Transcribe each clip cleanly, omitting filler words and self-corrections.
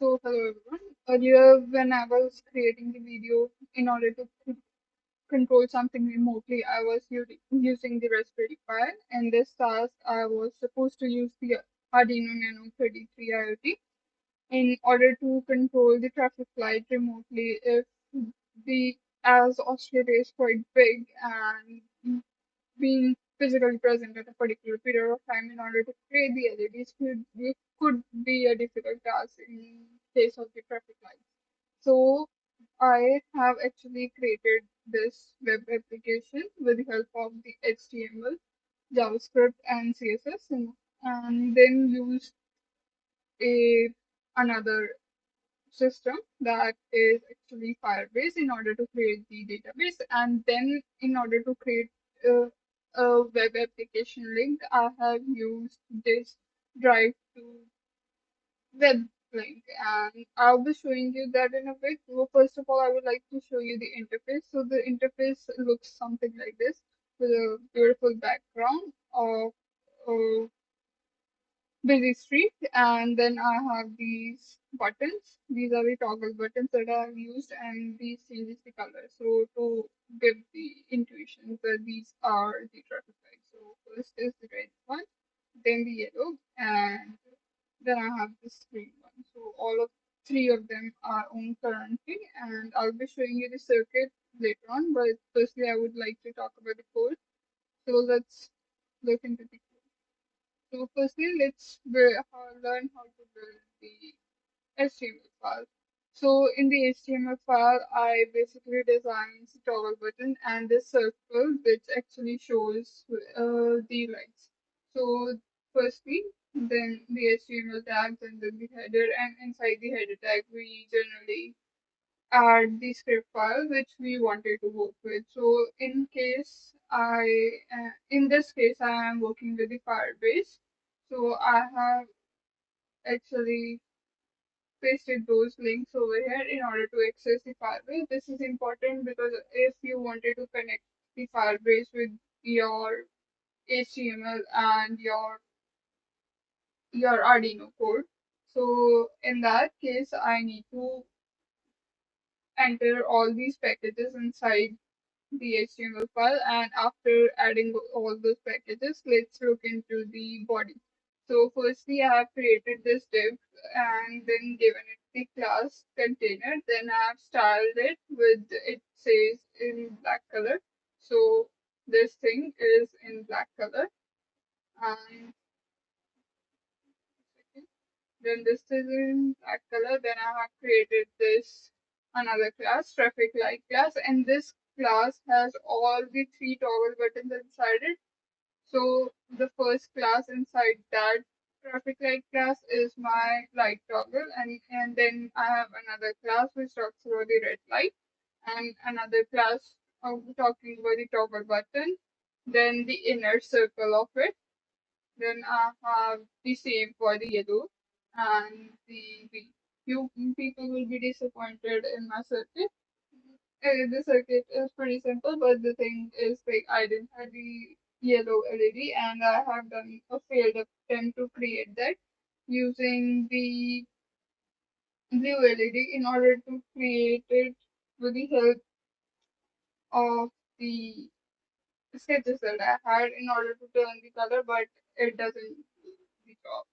So hello everyone. Earlier when I was creating the video in order to control something remotely, I was using the Raspberry Pi. In this task, I was supposed to use the Arduino Nano 33 IoT in order to control the traffic light remotely if the as Australia is quite big and being physically present at a particular period of time in order to create the LEDs could be a difficult task in case of the traffic lights. So I have actually created this web application with the help of the HTML, JavaScript, and CSS, and then used a another system that is actually Firebase in order to create the database, and then in order to create uh, a web application link, I have used this drive to web link, and I'll be showing you that in a bit. Well, first of all, I would like to show you the interface. So the interface looks something like this with a beautiful background of busy street, and then I have these buttons. These are the toggle buttons that I have used, and these changes the color, so to give the intuition that these are the traffic lights. So first is the red one, then the yellow, and then I have this green one. So all of three of them are on currently, and I'll be showing you the circuit later on, but firstly I would like to talk about the code. So let's look into the code. So firstly, learn how to build the HTML file. So in the HTML file, I basically designed the toggle button and this circle, which actually shows the lights. So firstly, then the HTML tags and then the header, and inside the header tag, we generally add the script file which we wanted to work with. So in this case, I am working with the Firebase. So I have actually pasted those links over here in order to access the Firebase. This is important because if you wanted to connect the Firebase with your HTML and your Arduino code, so in that case, I need to enter all these packages inside the HTML file, and after adding all those packages, let's look into the body. So firstly, I have created this div and then given it the class container. Then I have styled it with, it says in black color. So this thing is in black color, and then this is in black color. Then I have created this another class, traffic light class, and this class has all the three toggle buttons inside it. So the first class inside that traffic light class is my light toggle, and then I have another class which talks about the red light, and another class talking about the toggle button, then the inner circle of it. Then I have the same for the yellow and the green. Few people will be disappointed in my circuit. The circuit is pretty simple, but the thing is, like, I didn't have the yellow LED, and I have done a failed attempt to create that using the blue LED in order to create it with the help of the sketches that I had in order to turn the color, but it doesn't do the job.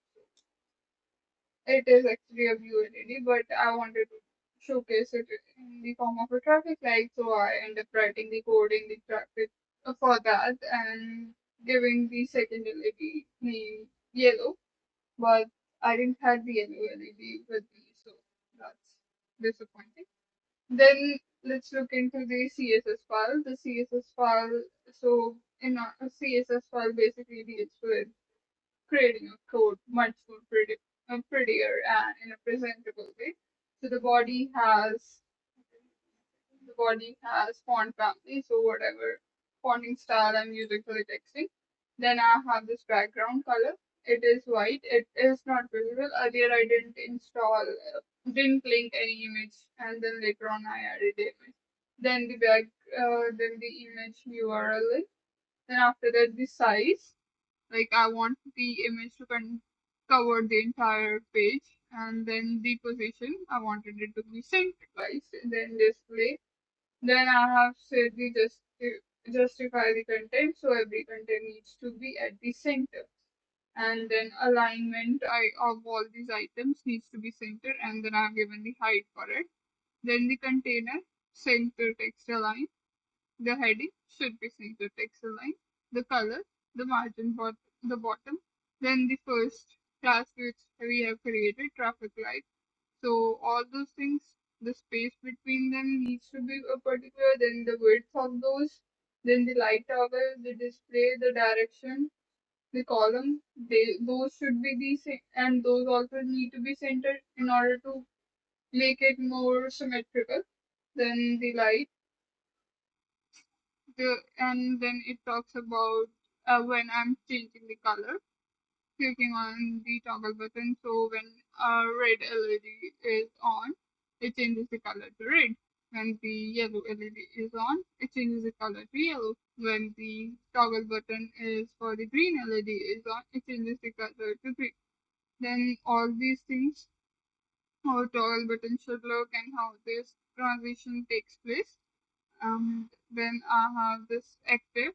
It is actually a blue LED, but I wanted to showcase it in the form of a traffic light, so I end up writing the code in the traffic for that and giving the second LED name yellow, but I didn't have the yellow LED with me, so that's disappointing. Then let's look into the CSS file. The CSS file, so in a CSS file basically deals with creating a code much more prettier and in a presentable way. So the body has font family, so whatever fonting style I'm using for the texting. Then I have this background color. It is white. It is not visible. Earlier I didn't link any image, and then later on I added the image. Then the image URL link. Then after that the size, like I want the image to cover the entire page, And then the position, I wanted it to be centralized. Then display. Then I have said the justify the content, so every content needs to be at the center. And then alignment of all these items needs to be centered, and then I've given the height for it. Then the container, center text align. The heading should be center text align. The color, the margin the bottom. Then the first class which we have created, traffic light. So all those things, the space between them needs to be a particular, then the width of those, then the light toggle, the display, the direction, the column, those should be the same, and those also need to be centered in order to make it more symmetrical. Then the light, and then it talks about when I'm changing the color, clicking on the toggle button. So when a red LED is on, it changes the color to red. When the yellow LED is on, it changes the color to yellow. When the toggle button is for the green LED is on, it changes the color to green. Then all these things, how toggle button should look and how this transition takes place. Then I have this active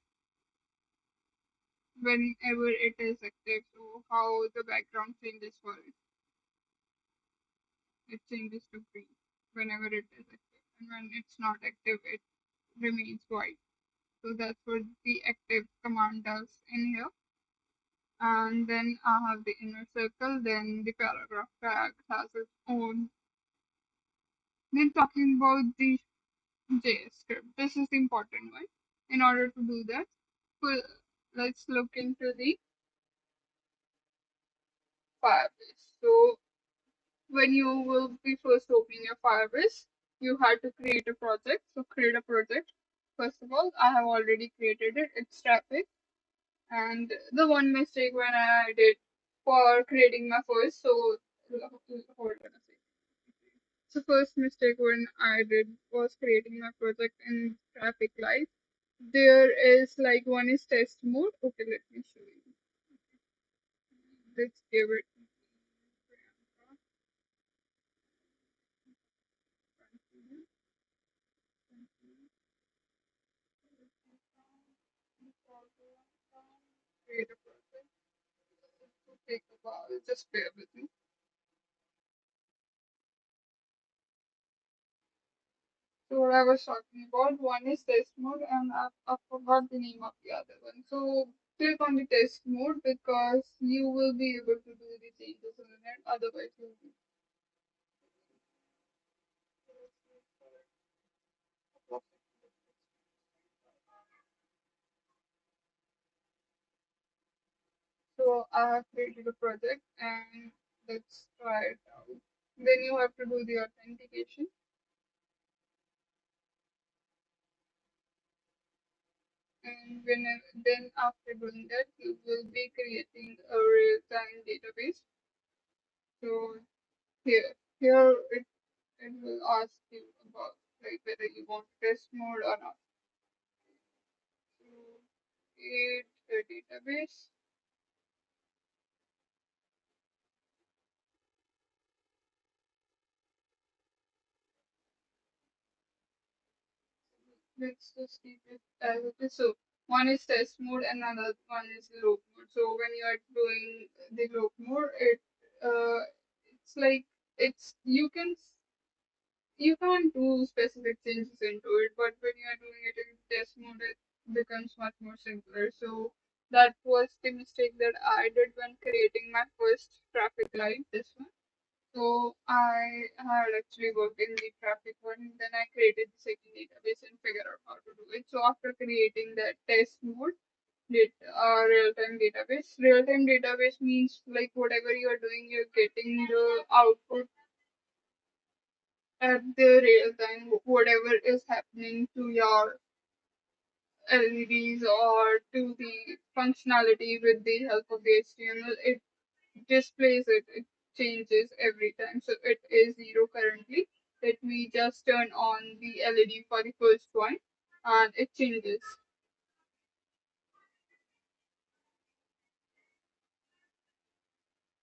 whenever it is active, so how the background changes for it. It changes to green whenever it is active, and when it's not active, it remains white. So that's what the active command does in here. And then I have the inner circle, then the paragraph tag has its own. Then talking about the JS script, this is the important one. In order to do that, well, let's look into the Firebase. So when you will be first opening your Firebase, you have to create a project. So create a project. First of all, I have already created it. It's traffic. And the one mistake when I did for creating my first, so hold on a second. So first mistake when I did was creating my project in traffic light. There is like one is test mode. Okay, let me show you. Let's give it. Create a project. It will take a while. Just bear with me. So what I was talking about, one is test mode, and I forgot the name of the other one. So click on the test mode because you will be able to do the changes in the net. Otherwise, you'll be. So I have created a project, and let's try it out. Then you have to do the authentication, and then after doing that, you will be creating a real-time database. So here it will ask you about like whether you want test mode or not. So create a database. Let's just keep it as it is. So one is test mode and another one is loop mode. So when you are doing the loop mode, it's like it's you can't do specific changes into it, but when you are doing it in test mode, it becomes much more simpler. So that was the mistake that I did when creating my first traffic light, this one. So I had actually worked in the traffic one, then I created the second database and figured out how to do it. So after creating that test mode, did real-time database. Real-time database means like whatever you are doing, you're getting the output at the real time, whatever is happening to your LEDs or to the functionality with the help of the HTML, it displays it, it changes every time. So it is 0 currently. Let me just turn on the LED for the first one and it changes.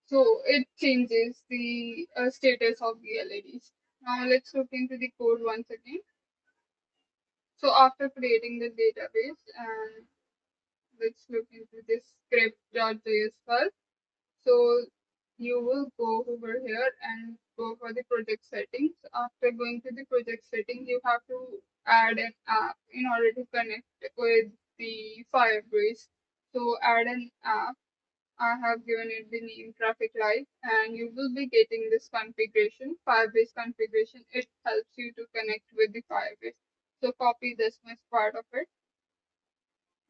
So it changes the status of the LEDs. Now let's look into the code once again. So after creating the database, and let's look into this script.js file. So you will go over here and go for the project settings. After going to the project settings, you have to add an app in order to connect with the Firebase. So add an app. I have given it the name Traffic Light, and you will be getting this configuration, Firebase configuration. It helps you to connect with the Firebase. So copy this much part of it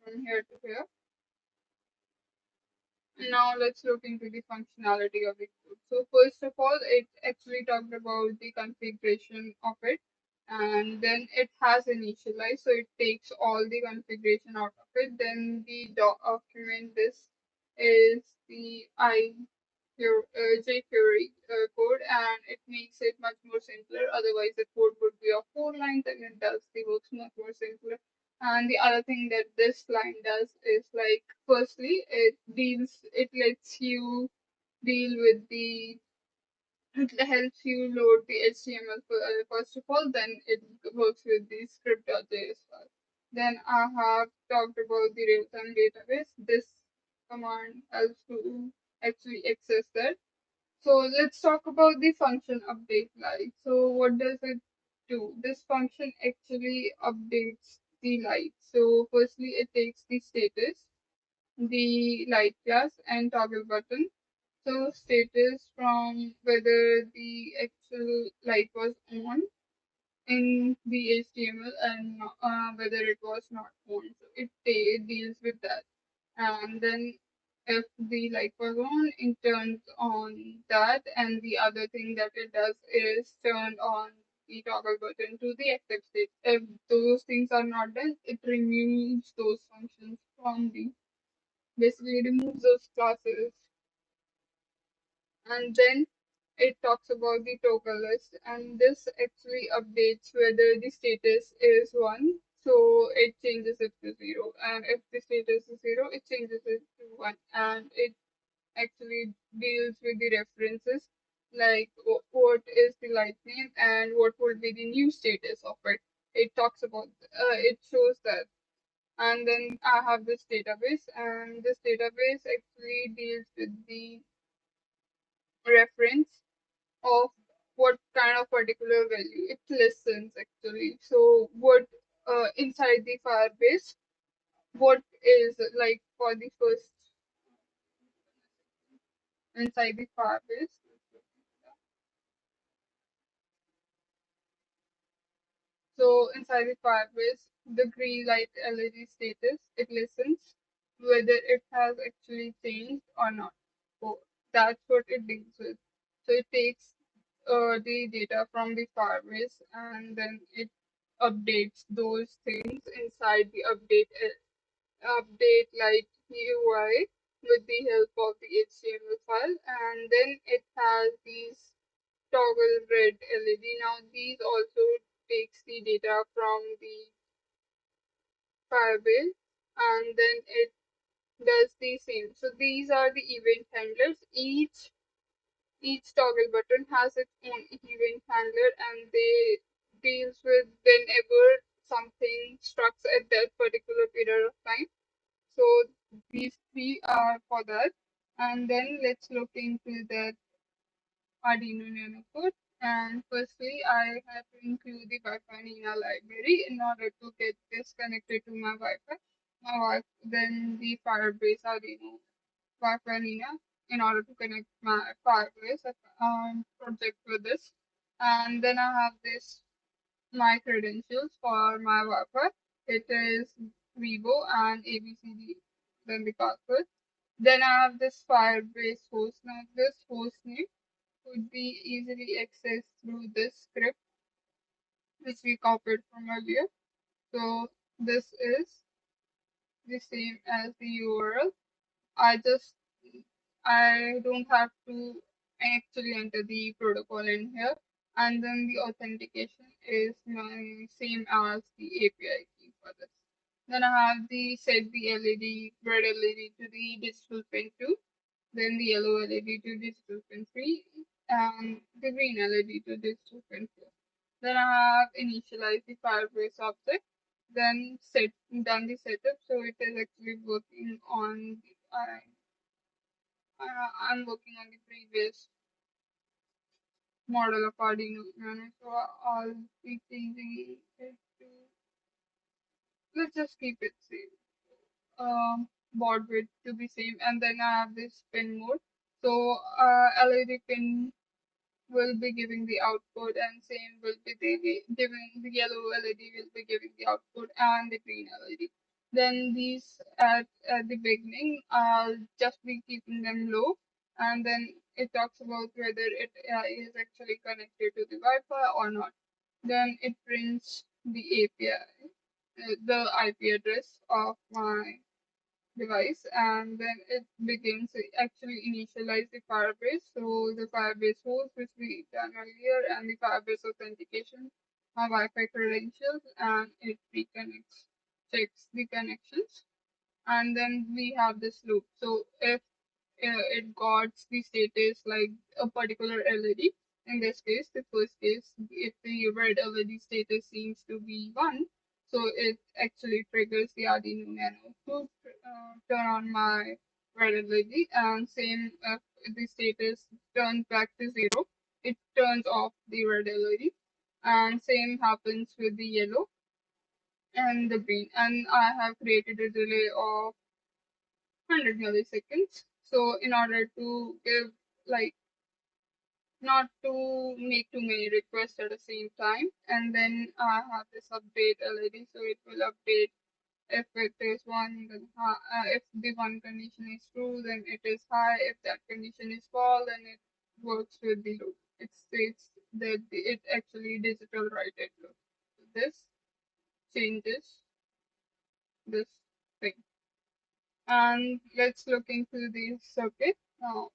from here to here. Now let's look into the functionality of the code. So first of all, it actually talked about the configuration of it, and then it has initialized, so it takes all the configuration out of it. Then the document, this is the jQuery code, and it makes it much more simpler. Otherwise, the code would be of 4 lines, and it does the works much more simpler. And the other thing that this line does is like, firstly, it lets you deal with the, it helps you load the HTML first of all, then it works with the script.js file. Then I have talked about the real-time database. This command helps to actually access that. So let's talk about the function update light. So what does it do? This function actually updates the light. So firstly, it takes the status, the light class, and toggle button. So status from whether the actual light was on in the HTML and whether it was not on. So it deals with that. And then if the light was on, it turns on that. And the other thing that it does is turn on the toggle button to the active state. If those things are not done, it removes those functions from the, basically removes those classes. And then it talks about the toggle list, and this actually updates whether the status is 1, so it changes it to 0, and if the status is 0, it changes it to 1, and it actually deals with the references, like what is the light name and what would be the new status of it. It talks about, it shows that. And then I have this database, and this database actually deals with the reference of what kind of particular value it listens actually. So what inside the Firebase, what is like for the first inside the Firebase. So inside the Firebase, the green light LED status, it listens whether it has actually changed or not. So that's what it deals with. So it takes the data from the Firebase, and then it updates those things inside the update like UI with the help of the HTML file, and then it has these toggle red LED. Now these also takes the data from the Firebase, and then it does the same. So these are the event handlers. Each toggle button has its own event handler, and they deals with whenever something strikes at that particular period of time. So these three are for that. And then let's look into that Arduino Nano code. And firstly, I have to include the Wi-Fi Nina library in order to get this connected to my Wi-Fi. Then the Firebase Arduino Wi-Fi Nina in order to connect my Firebase project with this. And then I have this my credentials for my Wi-Fi. It is Vivo and ABCD, then the password. Then I have this Firebase host. Now this host name could be easily accessed through this script which we copied from earlier. So this is the same as the URL. I just I don't have to actually enter the protocol in here. And then the authentication is my same as the API key for this. Then I have the set the LED red LED to the digital pin 2. then the yellow LED to digital pin 3, and the green LED to digital pin 4. Then I have initialized the Firebase object, then done the setup, so it is actually working on I'm working on the previous model of Arduino Nano, so I'll be changing it to, let's just keep it same. Baud width to be same, and then I have this pin mode. So LED pin will be giving the output, and same will be giving the yellow LED will be giving the output, and the green LED. Then these at the beginning, I'll just be keeping them low, and then it talks about whether it is actually connected to the Wi-Fi or not. Then it prints the API, the IP address of my device, and then it begins to actually initialize the Firebase. So the Firebase host, which we done earlier, and the Firebase authentication, my Wi-Fi credentials, and it reconnects, checks the connections, and then we have this loop. So if it got the status like a particular LED. In this case, the first case, if the red LED status seems to be 1, so it actually triggers the Arduino Nano to turn on my red LED, and same if the status turns back to 0, it turns off the red LED, and same happens with the yellow and the green. And I have created a delay of 100 milliseconds. So in order to give like not to make too many requests at the same time, and then I have this update LED, so it will update if it is one, then if the one condition is true, then it is high. If that condition is false, then it works with the loop. It states that it actually digital write it loop. So this changes this thing. And let's look into the circuit now.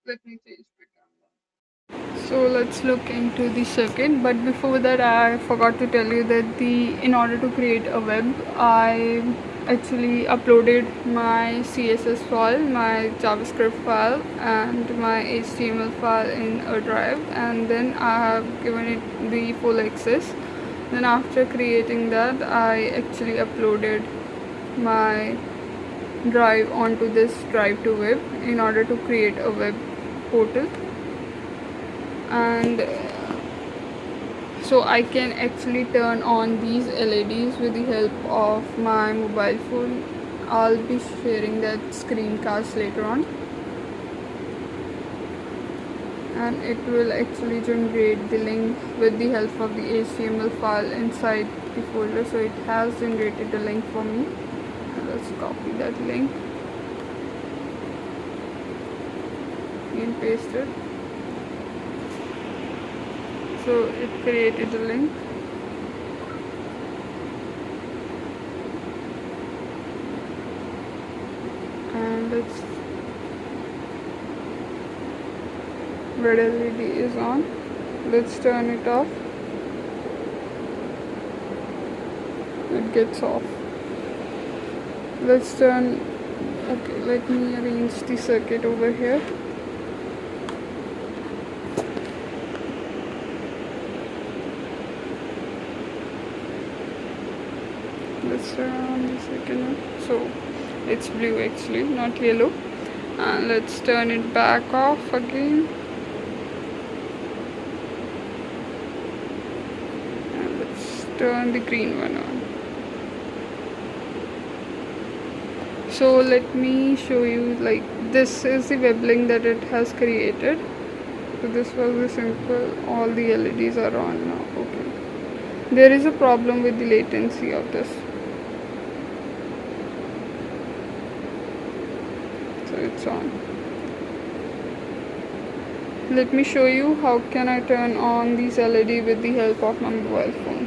Let me change my camera. So let's look into the circuit, but before that I forgot to tell you that in order to create a web, I actually uploaded my CSS file, my JavaScript file, and my HTML file in a drive, and then I have given it the full access. Then after creating that, I actually uploaded my drive onto this drive to web in order to create a web portal. And so I can actually turn on these LEDs with the help of my mobile phone. I'll be sharing that screencast later on, and it will actually generate the link with the help of the HTML file inside the folder. So it has generated the link for me. Let's copy that link and paste it. So it created the link, and it's red LED is on. Let's turn it off. It gets off. Let's turn. Okay, let me arrange the circuit over here. Let's turn on the second one. So it's blue actually, not yellow. And let's turn it back off again. And let's turn the green one on. So let me show you, like, this is the web link that it has created. So this was the simple, all the LEDs are on now. Okay. There is a problem with the latency of this. So it's on. Let me show you how can I turn on these LED with the help of my mobile phone.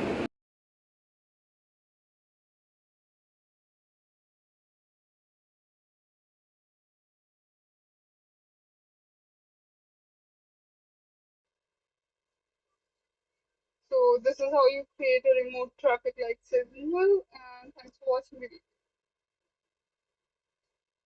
So this is how you create a remote traffic light signal, and thanks for watching the video.